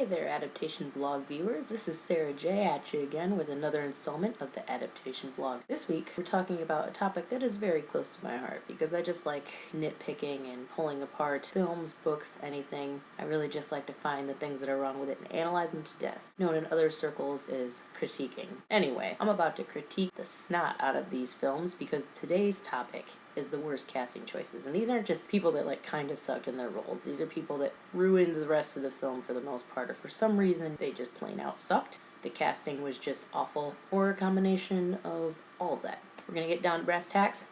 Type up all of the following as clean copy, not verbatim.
Hey there, Adaptation Blog viewers. This is Sarah J. at you again with another installment of the Adaptation Blog. This week, we're talking about a topic that is very close to my heart because I just like nitpicking and pulling apart films, books, anything. I really just like to find the things that are wrong with it and analyze them to death. Known in other circles as critiquing. Anyway, I'm about to critique the snot out of these films because today's topic is the worst casting choices. And these aren't just people that like kind of sucked in their roles. These are people that ruined the rest of the film for the most part, or for some reason they just plain out sucked. The casting was just awful, or a combination of all of that. We're gonna get down to brass tacks,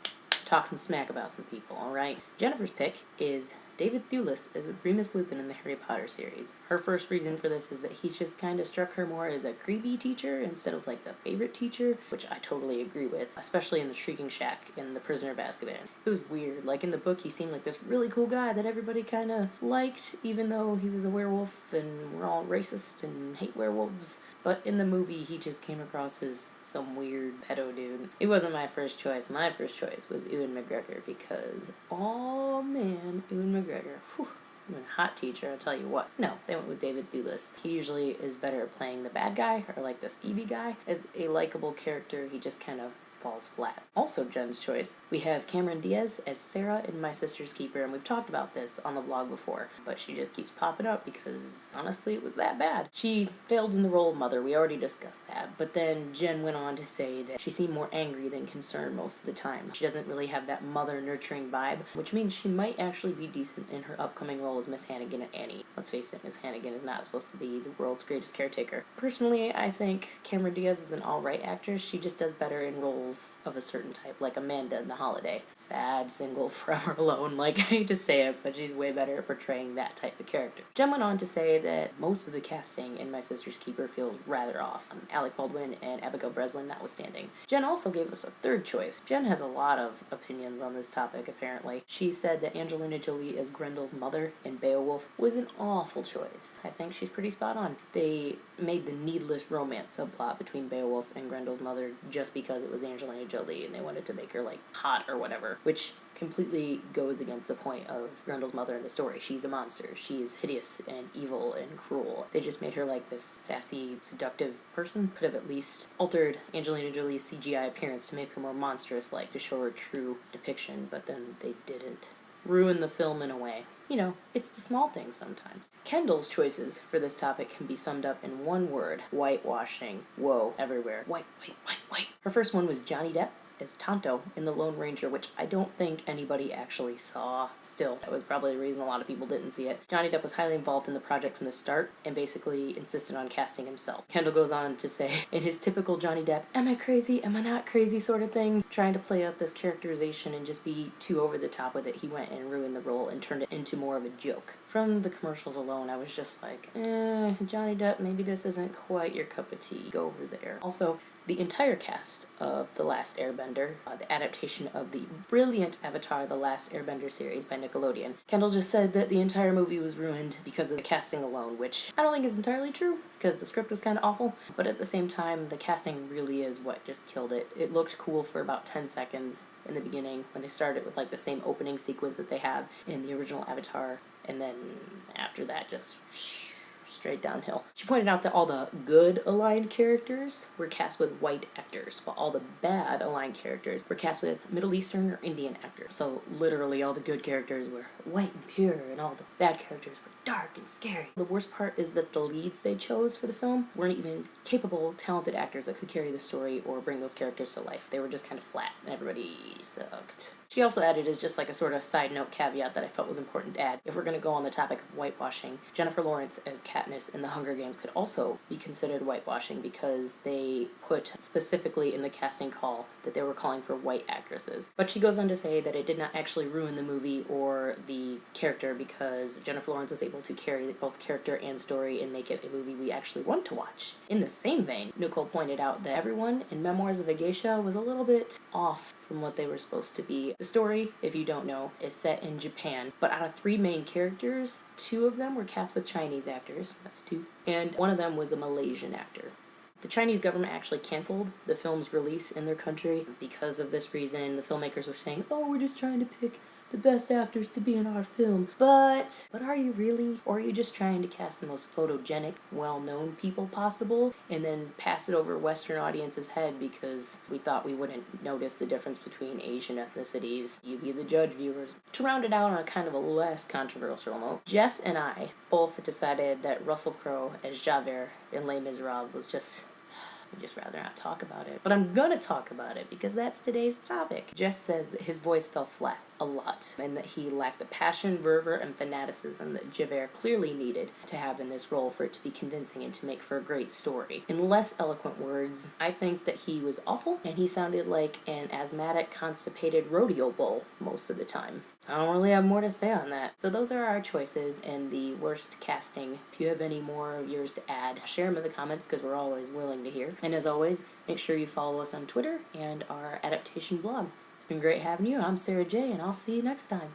talk some smack about some people, alright? Jennifer's pick is David Thewlis as Remus Lupin in the Harry Potter series. Her first reason for this is that he just kind of struck her more as a creepy teacher instead of like the favorite teacher, which I totally agree with, especially in the Shrieking Shack in The Prisoner of Azkaban. It was weird. Like in the book, he seemed like this really cool guy that everybody kind of liked, even though he was a werewolf and we're all racist and hate werewolves. But in the movie, he just came across as some weird pedo dude. He wasn't my first choice. My first choice was Ewan McGregor because, oh man, Ewan McGregor. Whew. I'm a hot teacher, I'll tell you what. No, they went with David Thewlis. He usually is better at playing the bad guy, or like the skeevy guy. As a likable character, he just kind of falls flat. Also Jen's choice, we have Cameron Diaz as Sarah in My Sister's Keeper, and we've talked about this on the vlog before, but she just keeps popping up because honestly it was that bad. She failed in the role of mother, we already discussed that, but then Jen went on to say that she seemed more angry than concerned most of the time. She doesn't really have that mother nurturing vibe, which means she might actually be decent in her upcoming role as Miss Hannigan at Annie. Let's face it, Miss Hannigan is not supposed to be the world's greatest caretaker. Personally, I think Cameron Diaz is an alright actress. She just does better in roles of a certain type, like Amanda in The Holiday. Sad, single, forever alone, like I hate to say it, but she's way better at portraying that type of character. Jen went on to say that most of the casting in My Sister's Keeper feels rather off. Alec Baldwin and Abigail Breslin notwithstanding. Jen also gave us a third choice. Jen has a lot of opinions on this topic, apparently. She said that Angelina Jolie as Grendel's mother in Beowulf was an awful choice. I think she's pretty spot on. They made the needless romance subplot between Beowulf and Grendel's mother just because it was Angelina Jolie and they wanted to make her like hot or whatever, which completely goes against the point of Grendel's mother in the story. She's a monster. She is hideous and evil and cruel. They just made her like this sassy, seductive person. Could have at least altered Angelina Jolie's CGI appearance to make her more monstrous-like, to show her true depiction, but then they didn't. Ruin the film in a way. You know, it's the small things sometimes. Kendall's choices for this topic can be summed up in one word: whitewashing. Whoa, everywhere. White. Her first one was Johnny Depp as Tonto in The Lone Ranger, which I don't think anybody actually saw still. That was probably the reason a lot of people didn't see it. Johnny Depp was highly involved in the project from the start and basically insisted on casting himself. Kendall goes on to say, in his typical Johnny Depp, am I crazy, am I not crazy sort of thing, trying to play up this characterization and just be too over the top with it, he went and ruined the role and turned it into more of a joke. From the commercials alone, I was just like, Johnny Depp, maybe this isn't quite your cup of tea. Go over there. Also, the entire cast of The Last Airbender, the adaptation of the brilliant Avatar: The Last Airbender series by Nickelodeon. Kendall just said that the entire movie was ruined because of the casting alone, which I don't think is entirely true, because the script was kind of awful, but at the same time, the casting really is what just killed it. It looked cool for about 10 seconds in the beginning, when they started with like the same opening sequence that they have in the original Avatar, and then after that, just straight downhill. She pointed out that all the good aligned characters were cast with white actors, while all the bad aligned characters were cast with Middle Eastern or Indian actors. So literally all the good characters were white and pure, and all the bad characters were dark and scary. The worst part is that the leads they chose for the film weren't even capable, talented actors that could carry the story or bring those characters to life. They were just kind of flat, and everybody sucked. She also added, as just like a sort of side note caveat that I felt was important to add, if we're going to go on the topic of whitewashing, Jennifer Lawrence as Katniss in The Hunger Games could also be considered whitewashing because they put specifically in the casting call that they were calling for white actresses. But she goes on to say that it did not actually ruin the movie or the character because Jennifer Lawrence was able to carry both character and story and make it a movie we actually want to watch. In the same vein, Nicole pointed out that everyone in Memoirs of a Geisha was a little bit off from what they were supposed to be. The story, if you don't know, is set in Japan, but out of 3 main characters, 2 of them were cast with Chinese actors, that's 2, and 1 of them was a Malaysian actor. The Chinese government actually canceled the film's release in their country because of this reason. The filmmakers were saying, oh, we're just trying to pick the best actors to be in our film. But are you really? Or are you just trying to cast the most photogenic, well-known people possible and then pass it over Western audiences' head because we thought we wouldn't notice the difference between Asian ethnicities? You be the judge, viewers. To round it out on a kind of a less controversial note, Jess and I both decided that Russell Crowe as Javert in Les Miserables was just... I'd just rather not talk about it. But I'm gonna talk about it because that's today's topic. Jess says that his voice fell flat a lot and that he lacked the passion, fervor, and fanaticism that Javert clearly needed to have in this role for it to be convincing and to make for a great story. In less eloquent words, I think that he was awful and he sounded like an asthmatic, constipated rodeo bull most of the time. I don't really have more to say on that. So those are our choices and the worst casting. If you have any more of yours to add, share them in the comments because we're always willing to hear. And as always, make sure you follow us on Twitter and our adaptation blog. It's been great having you. I'm Sarah J, and I'll see you next time.